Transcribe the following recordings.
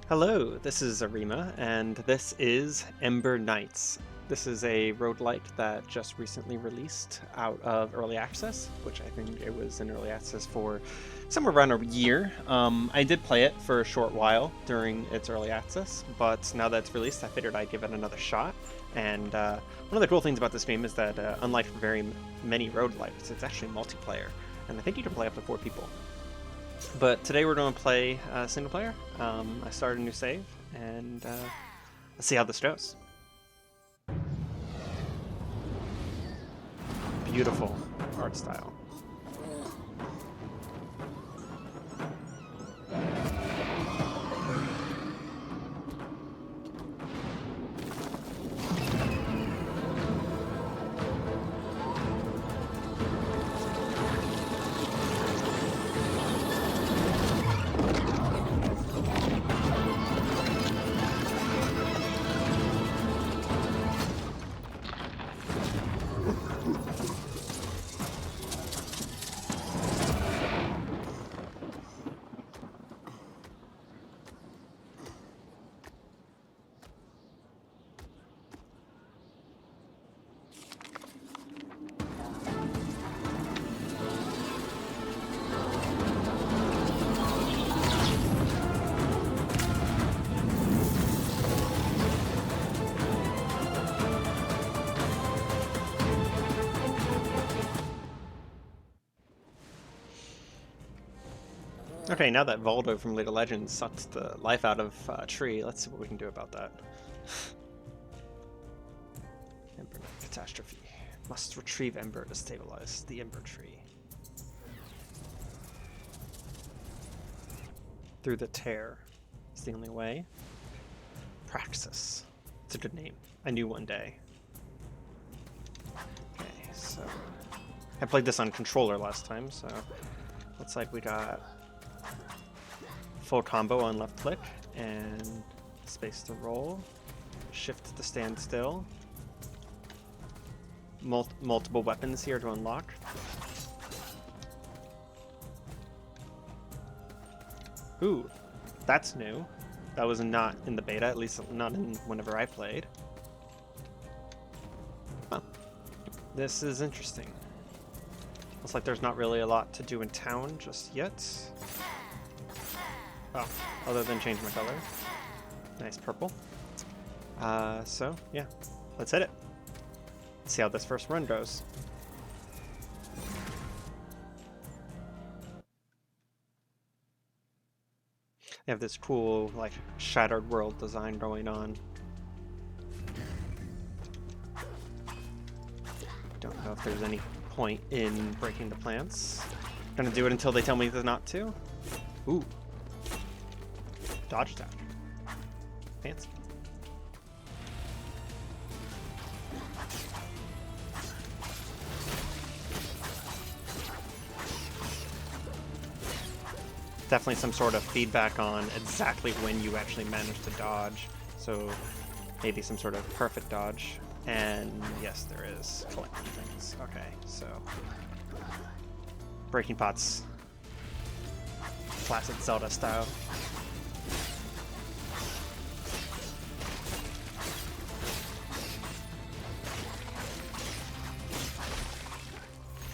Hello, this is Arima, and this is Ember Knights. This is a roguelike that just recently released out of early access, which I think it was in early access for somewhere around a year. I did play it for a short while during its early access, but now that it's released, I figured I'd give it another shot. And one of the cool things about this game is that, unlike very many roguelikes, it's actually multiplayer, and I think you can play up to 4 people. But today we're going to play single player. I started a new save, and let's see how this goes. Beautiful art style. Okay, now that Voldo from League of Legends sucked the life out of Tree, let's see what we can do about that. Ember Catastrophe. Must retrieve Ember to stabilize the Ember Tree. Through the Tear is the only way. Praxis. It's a good name. I knew one day. Okay, so I played this on controller last time, so looks like we got full combo on left click and space to roll, shift to stand still, multiple weapons here to unlock. Ooh, that's new. That was not in the beta, at least not in whenever I played. Huh. This is interesting. Looks like there's not really a lot to do in town just yet. Oh, other than change my color. Nice purple. So, yeah, let's hit it. Let's see how this first run goes. They have this cool, like, shattered world design going on. Don't know if there's any point in breaking the plants. Gonna do it until they tell me not to. Ooh. Dodge attack. Fancy. Definitely some sort of feedback on exactly when you actually manage to dodge. So maybe some sort of perfect dodge. And yes, there is collecting things. Okay, so breaking pots. Classic Zelda style.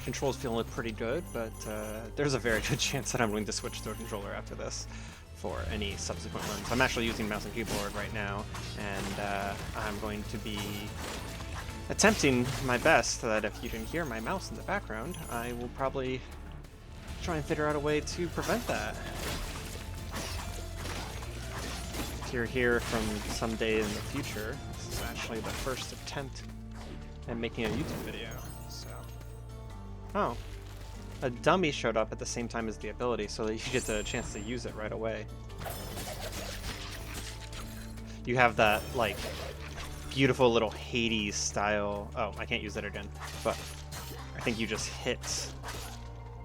Controls feel pretty good, but there's a very good chance that I'm going to switch to a controller after this for any subsequent runs. I'm actually using mouse and keyboard right now, and I'm going to be attempting my best so that if you can hear my mouse in the background, I will probably try and figure out a way to prevent that. If you're here from someday in the future, this is actually the first attempt at making a YouTube video. Oh, a dummy showed up at the same time as the ability so that you get the chance to use it right away. You have that, like, beautiful little Hades style. Oh, I can't use that again, but I think you just hit.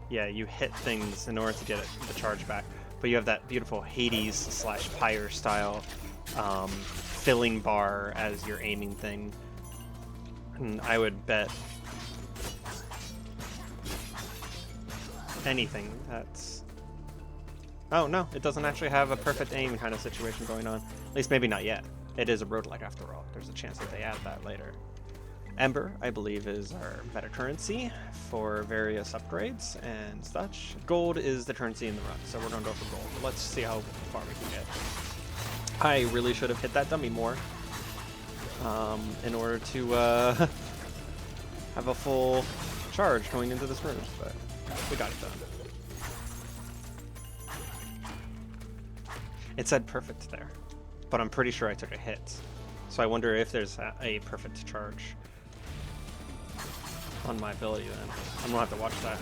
Yeah, you hit things in order to get the charge back. But you have that beautiful Hades / Pyre style filling bar as your aiming thing. And I would bet anything that's Oh, no, it doesn't actually have a perfect aim kind of situation going on. At least maybe not yet. It is a roguelike after all. There's a chance that they add that later. Ember, I believe, is our meta currency for various upgrades and such. Gold is the currency in the run, so we're going to go for gold. Let's see how far we can get. I really should have hit that dummy more in order to have a full charge going into this room, but we got it done. It said perfect there, but I'm pretty sure I took a hit. So I wonder if there's a perfect charge on my ability then. I'm gonna have to watch that.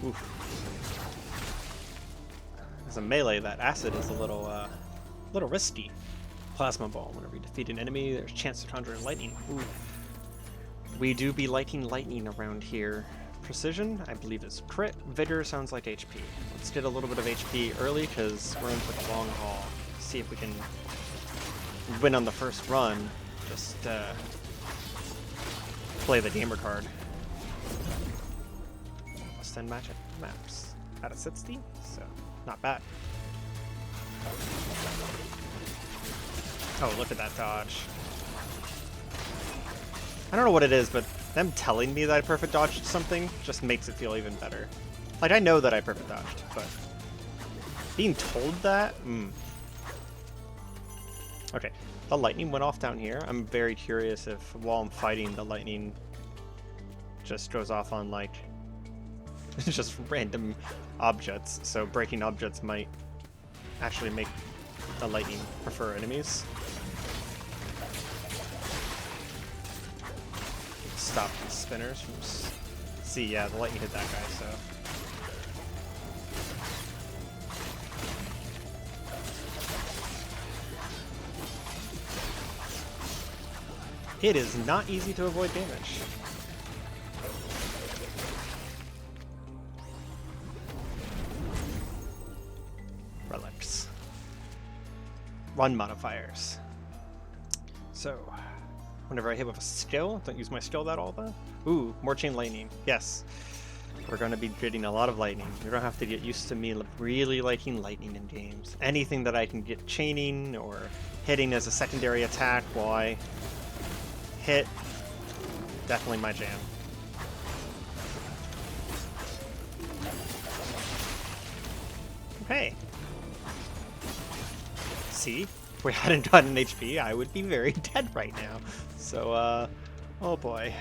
Oof. As a melee, that acid is a little risky. Plasma ball. Whenever you defeat an enemy, there's a chance to conjure lightning. Ooh. We do be liking lightning around here. Precision, I believe, is crit. Vigor sounds like HP. Let's get a little bit of HP early because we're in for the long haul. See if we can win on the first run. Just play the gamer card. Plus 10 magic maps out of 60, so not bad. Oh, look at that dodge. I don't know what it is, but them telling me that I perfect dodged something just makes it feel even better. Like, I know that I perfect dodged, but being told that? Okay, the lightning went off down here. I'm very curious if, while I'm fighting, the lightning just goes off on, like, just random objects. So breaking objects might actually make the lightning prefer enemies. Stop these spinners from... See, yeah, the lightning hit that guy, so... It is not easy to avoid damage. Relics. Run modifiers. So... Whenever I hit with a skill, don't use my skill that all though. Ooh, more chain lightning. Yes. We're going to be getting a lot of lightning. You're going to have to get used to me really liking lightning in games. Anything that I can get chaining or hitting as a secondary attack while I hit, definitely my jam. Okay. See? If we hadn't gotten HP, I would be very dead right now. So, oh boy.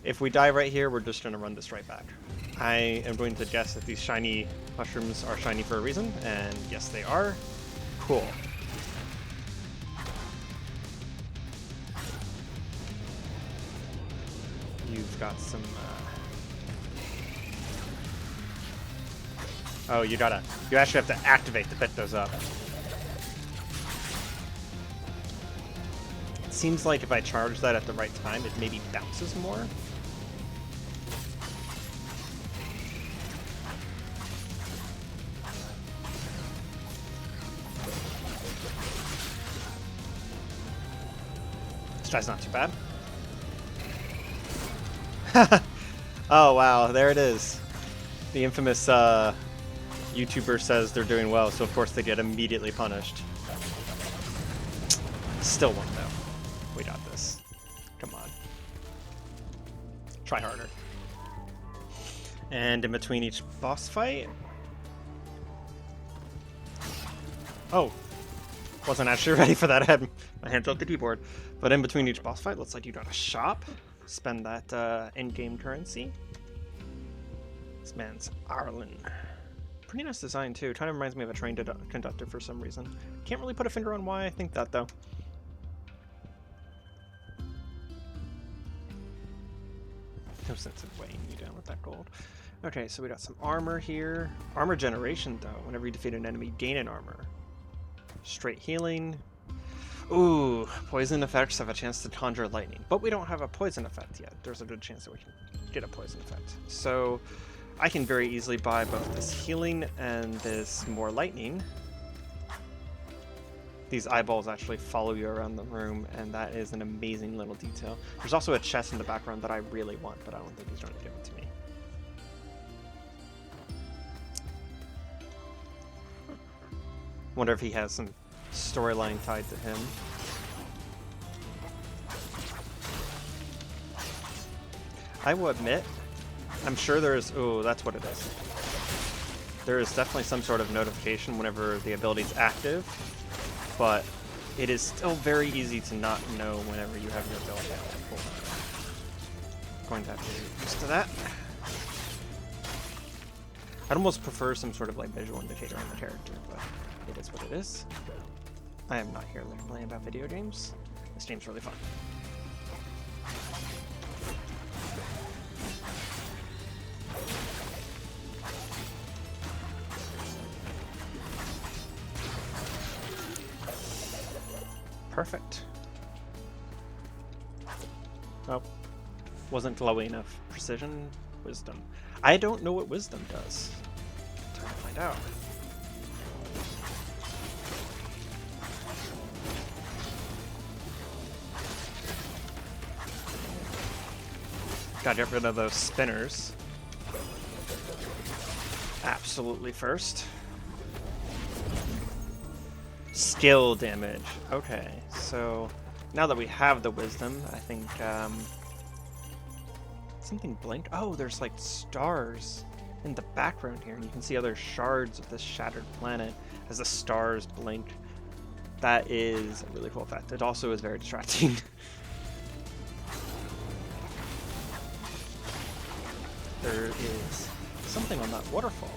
If we die right here, we're just going to run this right back. I am going to guess that these shiny mushrooms are shiny for a reason, and yes, they are. Cool. You've got some, Oh, you actually have to activate to pick those up. It seems like if I charge that at the right time, it maybe bounces more. This guy's not too bad. Oh, wow, there it is. The infamous, YouTuber says they're doing well, so of course they get immediately punished. Still won though. We got this. Come on. Try harder. And in between each boss fight... Oh! Wasn't actually ready for that. I had my hands on the keyboard. But in between each boss fight, looks like you got a shop. Spend that in-game currency. This man's Arlen. Pretty nice design too. Kind of reminds me of a train conductor for some reason. Can't really put a finger on why I think that though. No sense of weighing you down with that gold. Okay, so we got some armor here. Armor generation though. Whenever you defeat an enemy, gain an armor. Straight healing. Ooh, poison effects have a chance to conjure lightning, but we don't have a poison effect yet. There's a good chance that we can get a poison effect. So I can very easily buy both this healing and this more lightning. These eyeballs actually follow you around the room, and that is an amazing little detail. There's also a chest in the background that I really want, but I don't think he's trying to give it to me. Wonder if he has some storyline tied to him. I will admit, I'm sure there's... Oh, that's what it is. There is definitely some sort of notification whenever the ability is active, but it is still very easy to not know whenever you have your ability active. Going to have to get used to that. I'd almost prefer some sort of like visual indicator on the character, but it is what it is. I am not here learning about video games. This game's really fun. Perfect. Oh, wasn't glowy enough. Precision, wisdom. I don't know what wisdom does. Time to find out. Gotta get rid of those spinners. Absolutely first. Skill damage. Okay, so now that we have the wisdom, I think something blinked. Oh, there's like stars in the background here, and you can see other shards of this shattered planet as the stars blink. That is a really cool effect. It also is very distracting. There is something on that waterfall.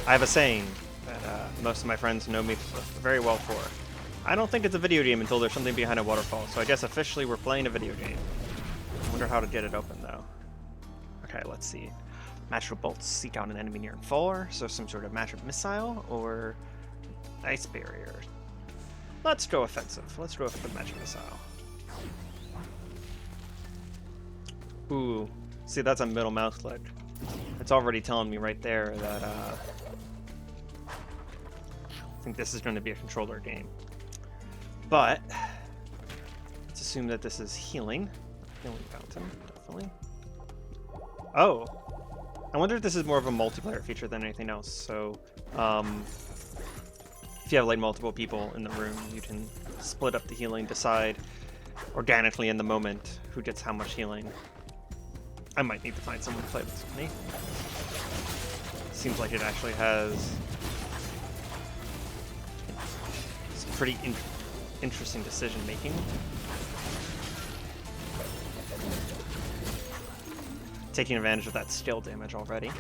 I have a saying that most of my friends know me very well for. I don't think it's a video game until there's something behind a waterfall, so I guess officially we're playing a video game. I wonder how to get it open, though. Okay, let's see. Magical bolts seek out an enemy near and far, so some sort of magic missile or ice barrier. Let's go offensive. Let's go with the magic missile. Ooh, see, that's a middle mouse click. It's already telling me right there that I think this is going to be a controller game. But let's assume that this is healing. Healing fountain, definitely. Oh, I wonder if this is more of a multiplayer feature than anything else. So, if you have like multiple people in the room, you can split up the healing, decide organically in the moment who gets how much healing. I might need to find someone to play this with me. Seems like it actually has some pretty interesting decision making. Taking advantage of that skill damage already.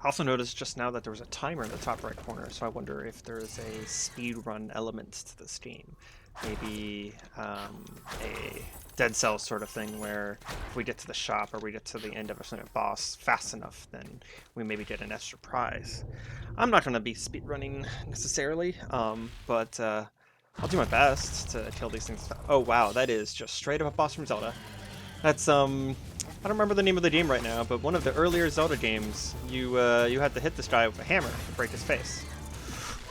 I also noticed just now that there was a timer in the top right corner, so I wonder if there is a speedrun element to this game. Maybe a Dead Cells sort of thing, where if we get to the shop or we get to the end of a certain boss fast enough, then we maybe get an extra prize. I'm not going to be speedrunning necessarily, but I'll do my best to kill these things. Oh wow, that is just straight up a boss from Zelda. That's I don't remember the name of the game right now, but one of the earlier Zelda games, you had to hit this guy with a hammer to break his face.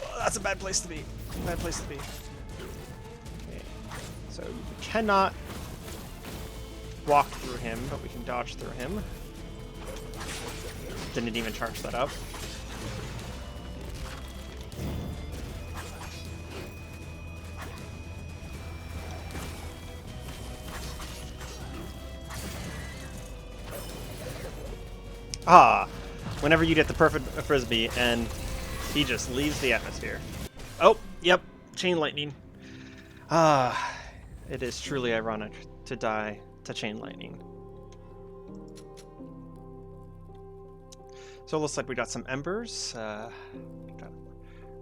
Oh, that's a bad place to be. Bad place to be. Okay. So we cannot walk through him, but we can dodge through him. Didn't even charge that up. Ah, whenever you get the perfect frisbee and he just leaves the atmosphere. Oh, yep, chain lightning. Ah, it is truly ironic to die to chain lightning. So it looks like we got some embers. Got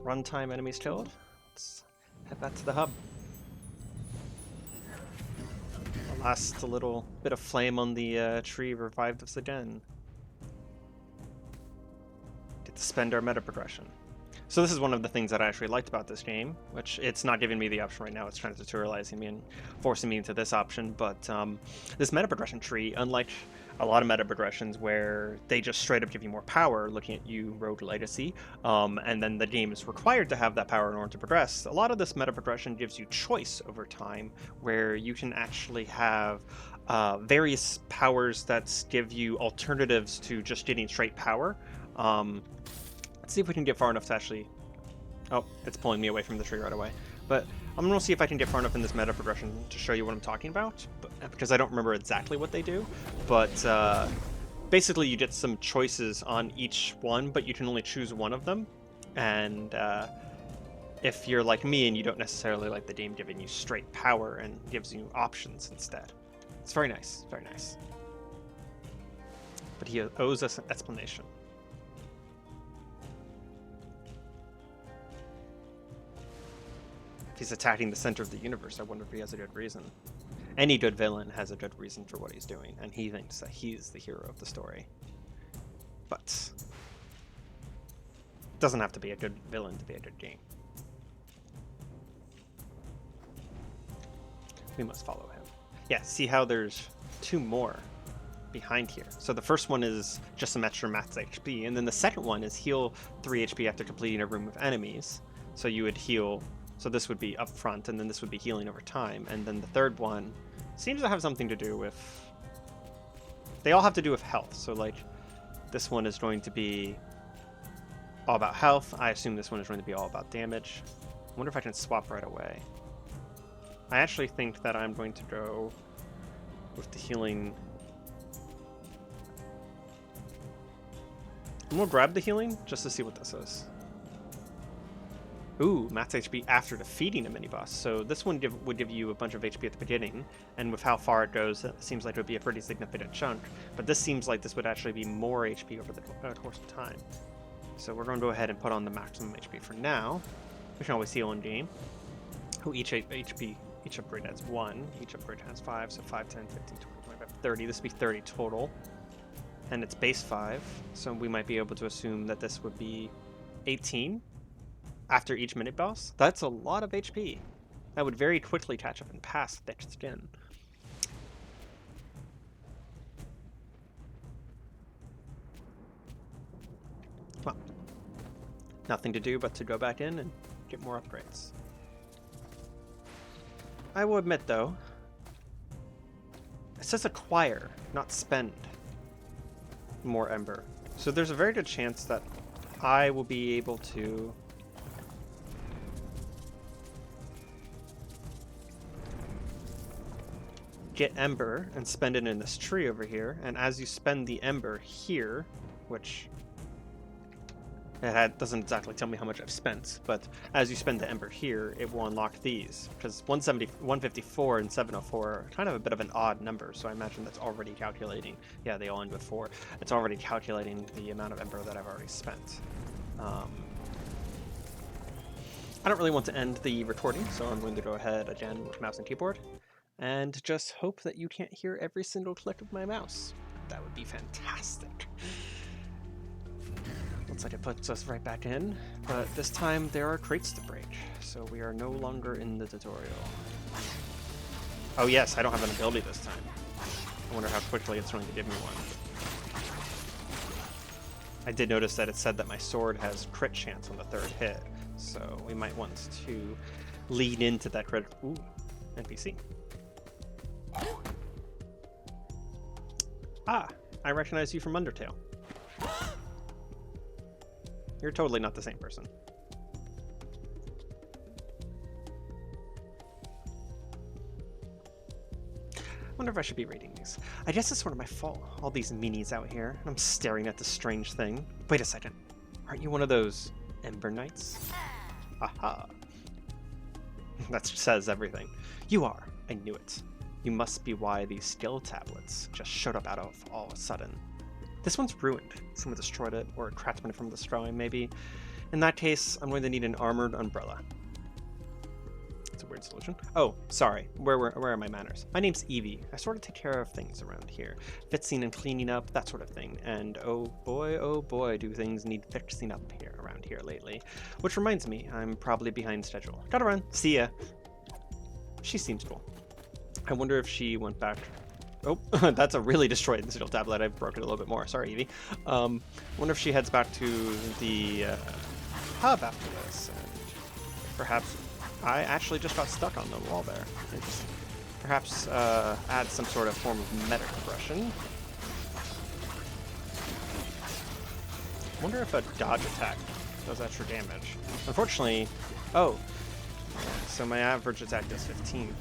runtime enemies killed. Let's head back to the hub. The last little bit of flame on the tree revived us again. To spend our meta progression. So this is one of the things that I actually liked about this game, which it's not giving me the option right now. It's trying to tutorializing me and forcing me into this option. But this meta progression tree, unlike a lot of meta progressions where they just straight up give you more power, looking at you, Rogue Legacy, and then the game is required to have that power in order to progress, a lot of this meta progression gives you choice over time, where you can actually have various powers that give you alternatives to just getting straight power. Let's see if we can get far enough to actually... Oh, it's pulling me away from the tree right away. But I'm going to see if I can get far enough in this meta progression to show you what I'm talking about, because I don't remember exactly what they do. But basically you get some choices on each one, but you can only choose one of them. And if you're like me and you don't necessarily like the game giving you straight power and gives you options instead. It's very nice, very nice. But he owes us an explanation. If he's attacking the center of the universe, I wonder if he has a good reason. Any good villain has a good reason for what he's doing, and he thinks that he's the hero of the story. But it doesn't have to be a good villain to be a good game. We must follow him. Yeah, see how there's two more behind here. So the first one is just some extra max HP, and then the second one is heal 3 HP after completing a room of enemies. So you would heal... So this would be up front, and then this would be healing over time. And then the third one seems to have something to do with... They all have to do with health. So, like, this one is going to be all about health. I assume this one is going to be all about damage. I wonder if I can swap right away. I actually think that I'm going to go with the healing... I'm going to grab the healing just to see what this is. Ooh, max HP after defeating a mini-boss. So this one would give you a bunch of HP at the beginning, and with how far it goes, it seems like it would be a pretty significant chunk. But this seems like this would actually be more HP over the course of time. So we're going to go ahead and put on the maximum HP for now. We can always heal in game. Oh, each upgrade has 1. Each upgrade has 5, so 5, 10, 15, 20, 25, 30. This would be 30 total. And it's base 5, so we might be able to assume that this would be 18. After each minute boss. That's a lot of HP. That would very quickly catch up and pass thick skin. Well, nothing to do but to go back in and get more upgrades. I will admit though, it says acquire, not spend more Ember. So there's a very good chance that I will be able to get Ember and spend it in this tree over here, and as you spend the Ember here, which it doesn't exactly tell me how much I've spent, but as you spend the Ember here, it will unlock these, because 154 and 704 are kind of a bit of an odd number, so I imagine that's already calculating. Yeah, they all end with 4. It's already calculating the amount of Ember that I've already spent. I don't really want to end the recording, so I'm going to go ahead again with mouse and keyboard. And just hope that you can't hear every single click of my mouse. That would be fantastic. Looks like it puts us right back in, but this time there are crates to break, so we are no longer in the tutorial. Oh yes, I don't have an ability this time. I wonder how quickly it's going to give me one. I did notice that it said that my sword has crit chance on the 3rd hit, so we might want to lean into that crit. Ooh, NPC. Ah, I recognize you from Undertale. You're totally not the same person. I wonder if I should be reading these. I guess it's sort of my fault. All these meanies out here, and I'm staring at this strange thing. Wait a second. Aren't you one of those Ember Knights? Aha. That says everything. You are. I knew it. You must be why these skill tablets just showed up out of all of a sudden. This one's ruined. Someone destroyed it, or a craftsman from destroying, maybe. In that case, I'm going to need an armored umbrella. That's a weird solution. Oh, sorry. Where are my manners? My name's Evie. I sort of take care of things around here. Fixing and cleaning up, that sort of thing. And oh boy, do things need fixing up around here lately. Which reminds me, I'm probably behind schedule. Gotta run. See ya. She seems cool. I wonder if she went back. Oh, that's a really destroyed digital tablet. I've broken it a little bit more. Sorry, Evie. I wonder if she heads back to the hub after this. And perhaps I actually just got stuck on the wall there. Perhaps add some sort of form of meta compression. I wonder if a dodge attack does extra damage. Unfortunately, oh, so my average attack does 15.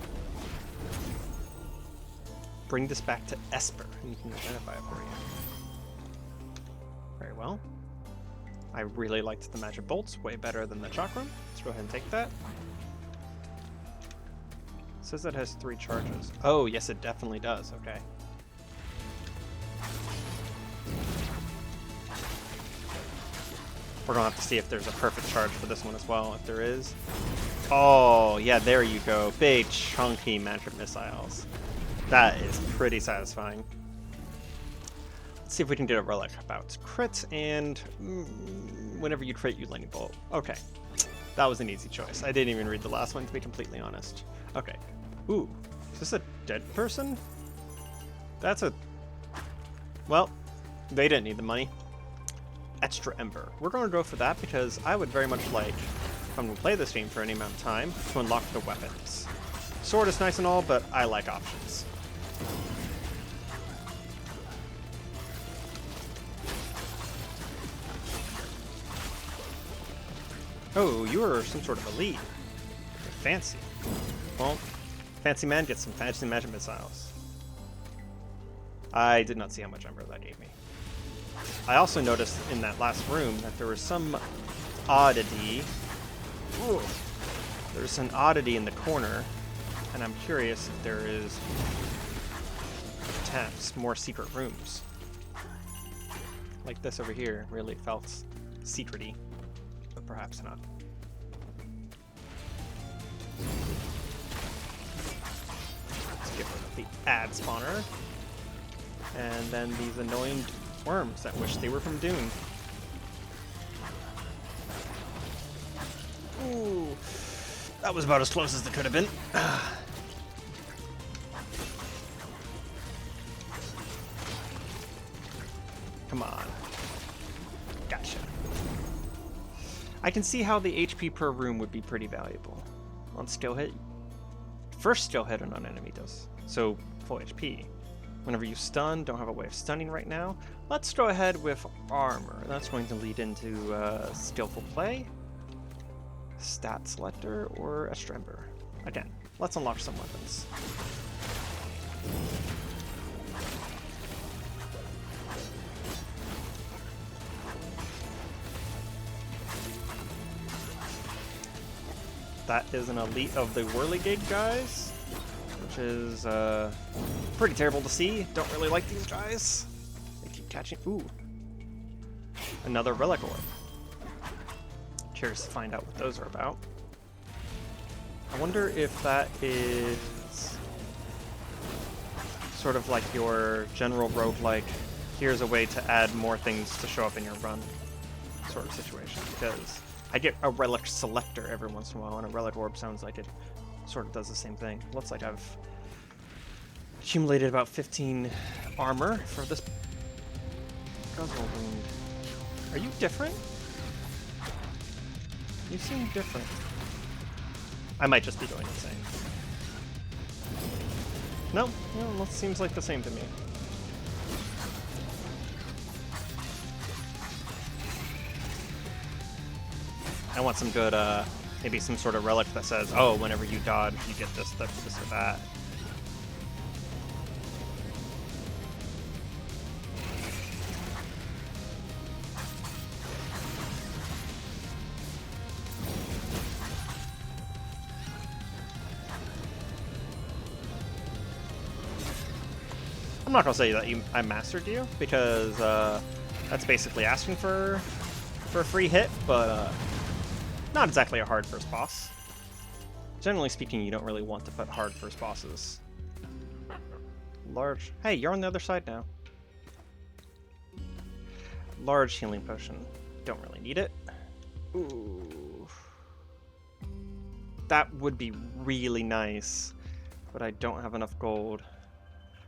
Bring this back to Esper, and you can identify it for you. Very well. I really liked the magic bolts, way better than the chakram. Let's go ahead and take that. It says it has 3 charges. Oh, yes, it definitely does. Okay. We're gonna have to see if there's a perfect charge for this one as well. If there is. Oh, yeah, there you go. Big, chunky magic missiles. That is pretty satisfying. Let's see if we can get a relic about crit, and whenever you crit, you lightning bolt. Okay, that was an easy choice. I didn't even read the last one, to be completely honest. Okay. Ooh, is this a dead person? That's a... Well, they didn't need the money. Extra Ember. We're going to go for that because I would very much like, if I'm going to play this game for any amount of time, to unlock the weapons. Sword is nice and all, but I like options. Oh, you are some sort of elite. Fancy. Well, fancy man gets some fancy magic missiles. I did not see how much Ember that gave me. I also noticed in that last room that there was some oddity. Ooh. There's an oddity in the corner, and I'm curious if there is perhaps more secret rooms. Like this over here really felt secret-y, but perhaps not. Let's get rid of the ad spawner. And then these annoying worms that wish they were from Dune. Ooh, that was about as close as it could have been. Come on. Gotcha. I can see how the HP per room would be pretty valuable. On skill hit, first skill hit on an enemy does, so full HP. Whenever you stun, don't have a way of stunning right now. Let's go ahead with armor. That's going to lead into skillful play, stat selector, or a Ember. Again, let's unlock some weapons. That is an elite of the Whirligig guys, which is pretty terrible to see. Don't really like these guys. They keep catching. Ooh, another relic orb. Curious to find out what those are about. I wonder if that is sort of like your general roguelike, here's a way to add more things to show up in your run sort of situation, because I get a relic selector every once in a while, and a relic orb sounds like it sort of does the same thing. Looks like I've accumulated about 15 armor for this guzzle wound. Are you different? You seem different. I might just be going insane. No, it seems like the same to me. I want some good, maybe some sort of relic that says, oh, whenever you dodge, you get this or that. I'm not gonna say that I mastered you, because that's basically asking for a free hit, but not exactly a hard first boss. Generally speaking, you don't really want to put hard first bosses. Large. Hey, you're on the other side now. Large healing potion. Don't really need it. Ooh. That would be really nice, but I don't have enough gold.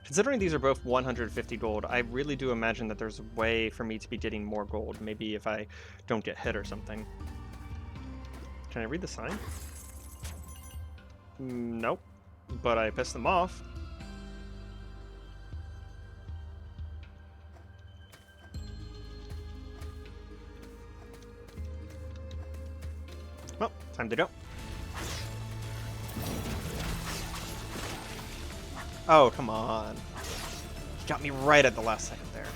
Considering these are both 150 gold, I really do imagine that there's a way for me to be getting more gold. Maybe if I don't get hit or something. Can I read the sign? Nope. But I pissed them off. Well, time to go. Oh, come on. He got me right at the last second there.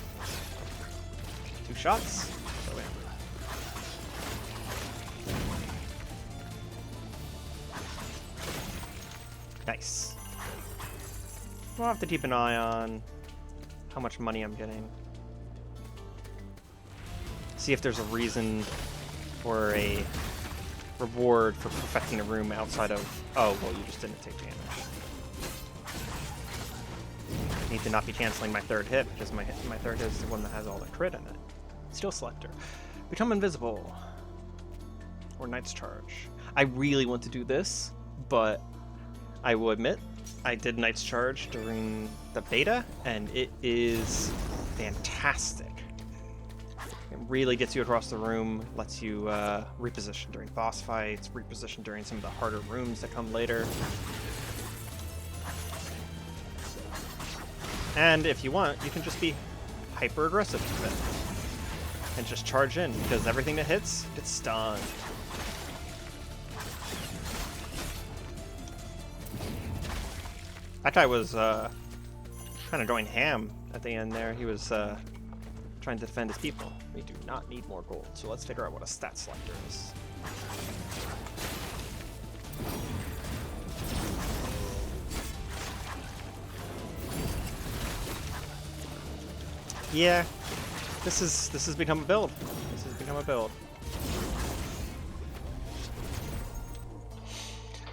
2 shots. Go in. Nice. We'll have to keep an eye on how much money I'm getting. See if there's a reason or a reward for perfecting a room outside of... Oh, well, you just didn't take damage. I need to not be canceling my third hit, because my third hit is the one that has all the crit in it. Steel Selector. Become invisible. Or Knight's Charge. I really want to do this, but I will admit, I did Knight's Charge during the beta, and it is fantastic. It really gets you across the room, lets you reposition during boss fights, reposition during some of the harder rooms that come later. And if you want, you can just be hyper aggressive with it and just charge in, because everything that hits gets stunned. That guy was kind of going ham at the end there. He was trying to defend his people. We do not need more gold, so let's figure out what a stat selector is. Yeah, this has become a build. This has become a build.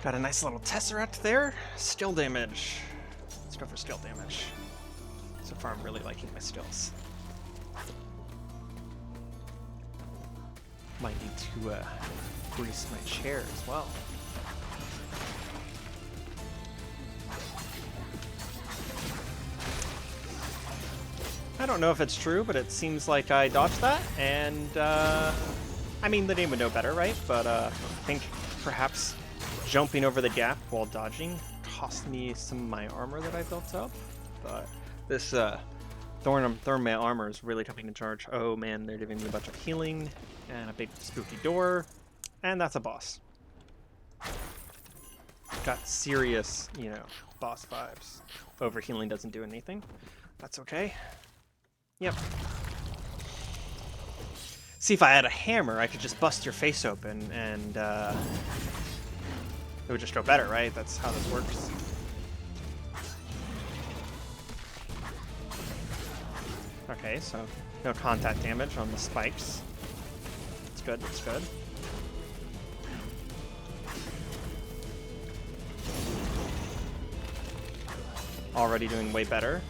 Got a nice little tesseract there. Skill damage. Let's go for skill damage. So far, I'm really liking my skills. Might need to grease my chair as well. I don't know if it's true, but it seems like I dodged that, and I mean, the game would know better, right? But I think perhaps jumping over the gap while dodging cost me some of my armor that I built up. But this Thornmail armor is really coming in charge. Oh man, they're giving me a bunch of healing and a big spooky door, and that's a boss. Got serious, you know, boss vibes. Overhealing doesn't do anything. That's okay. Yep. See, if I had a hammer, I could just bust your face open, and it would just go better, right? That's how this works. Okay, so no contact damage on the spikes. That's good, that's good. Already doing way better.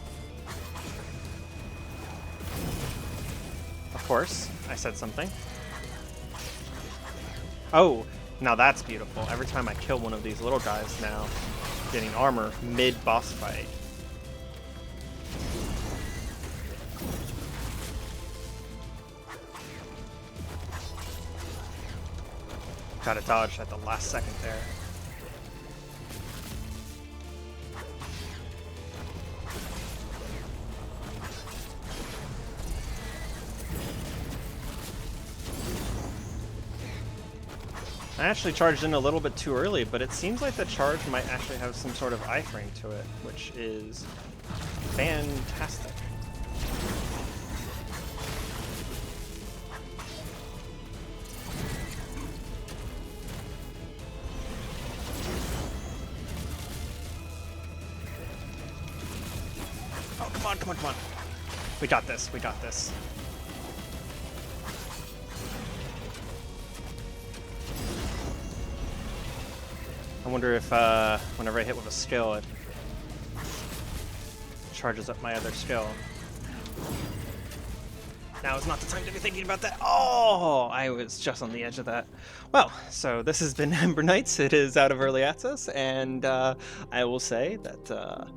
Of course, I said something. Oh, now that's beautiful. Every time I kill one of these little guys now, I'm getting armor mid-boss fight. Got to dodge at the last second there. I actually charged in a little bit too early, but it seems like the charge might actually have some sort of iframe to it, which is fantastic. Oh, come on, come on, come on. We got this, we got this. I wonder if whenever I hit with a skill, it charges up my other skill. Now is not the time to be thinking about that. Oh, I was just on the edge of that. Well, so this has been Ember Knights. It is out of early access, and I will say that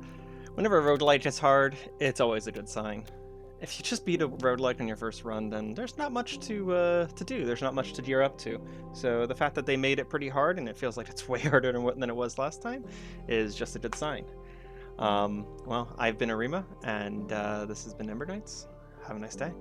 whenever a roguelike gets hard, it's always a good sign. If you just beat a roguelike on your first run, then there's not much to do. There's not much to gear up to. So the fact that they made it pretty hard, and it feels like it's way harder than it was last time, is just a good sign. Well, I've been Arima, and this has been Ember Knights. Have a nice day.